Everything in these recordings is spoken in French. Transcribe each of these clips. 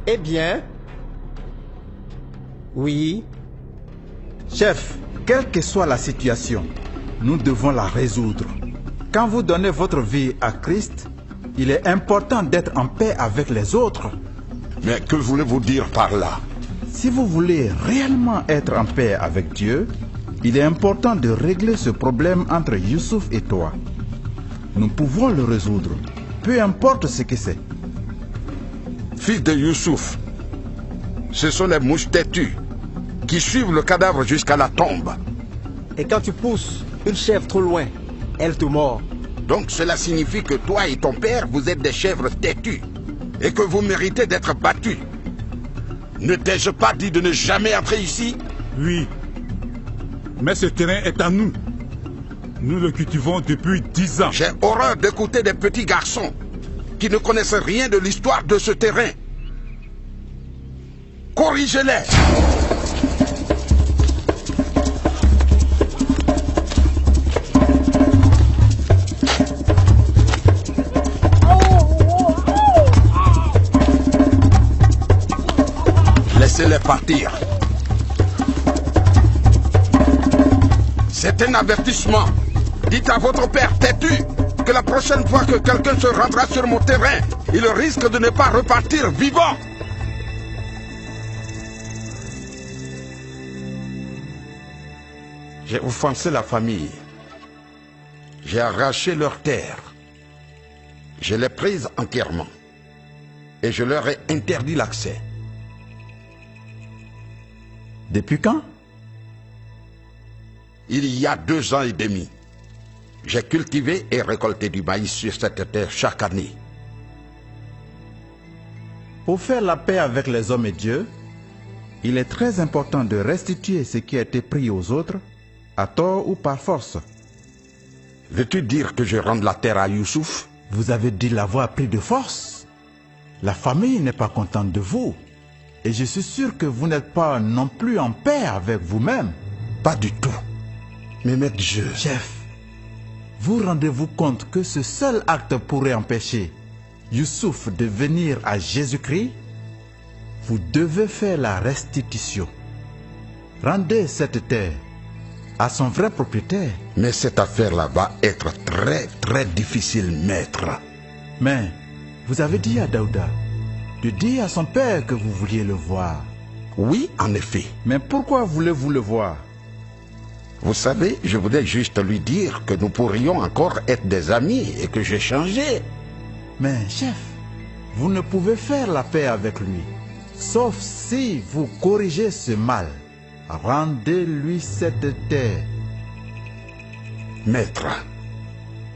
Eh bien? Oui? Chef, quelle que soit la situation, nous devons la résoudre. Quand vous donnez votre vie à Christ, il est important d'être en paix avec les autres. Mais que voulez-vous dire par là? Si vous voulez réellement être en paix avec Dieu, il est important de régler ce problème entre Youssouf et toi. Nous pouvons le résoudre, peu importe ce que c'est. Fils de Youssouf, ce sont les mouches têtues qui suivent le cadavre jusqu'à la tombe. Et quand tu pousses une chèvre trop loin, elle te mord. Donc cela signifie que toi et ton père, vous êtes des chèvres têtues et que vous méritez d'être battus. Ne t'ai-je pas dit de ne jamais entrer ici? Oui, mais ce terrain est à nous. Nous le cultivons depuis 10 ans. J'ai horreur d'écouter des petits garçons qui ne connaissent rien de l'histoire de ce terrain. Corrigez-les! Laissez-les partir. C'est un avertissement. Dites à votre père têtu que la prochaine fois que quelqu'un se rendra sur mon terrain, il risque de ne pas repartir vivant. J'ai offensé la famille. J'ai arraché leur terre. Je l'ai prise entièrement. Et je leur ai interdit l'accès. Depuis quand? Il y a 2 ans et demi. J'ai cultivé et récolté du maïs sur cette terre chaque année. Pour faire la paix avec les hommes et Dieu, il est très important de restituer ce qui a été pris aux autres, à tort ou par force. Veux-tu dire que je rende la terre à Youssouf? Vous avez dit l'avoir pris de force. La famille n'est pas contente de vous. Et je suis sûr que vous n'êtes pas non plus en paix avec vous-même. Pas du tout. Mais maître Dieu... Chef, vous rendez-vous compte que ce seul acte pourrait empêcher Youssouf de venir à Jésus-Christ? Vous devez faire la restitution. Rendez cette terre à son vrai propriétaire. Mais cette affaire-là va être très difficile, maître. Mais vous avez dit à Daouda de dire à son père que vous vouliez le voir. Oui, en effet. Mais pourquoi voulez-vous le voir? Vous savez, je voulais juste lui dire que nous pourrions encore être des amis et que j'ai changé. Mais chef, vous ne pouvez faire la paix avec lui, sauf si vous corrigez ce mal. Rendez-lui cette terre. Maître,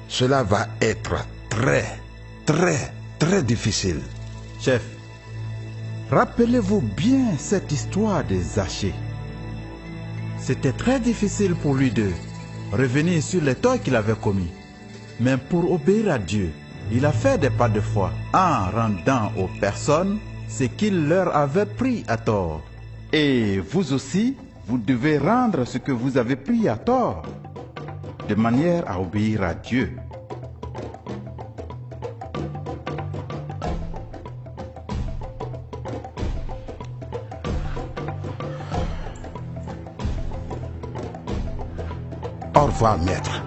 cela va être très difficile. Chef, rappelez-vous bien cette histoire de Zachée. C'était très difficile pour lui de revenir sur les torts qu'il avait commis. Mais pour obéir à Dieu, il a fait des pas de foi en rendant aux personnes ce qu'il leur avait pris à tort. Et vous aussi, vous devez rendre ce que vous avez pris à tort, de manière à obéir à Dieu. Au revoir, maître.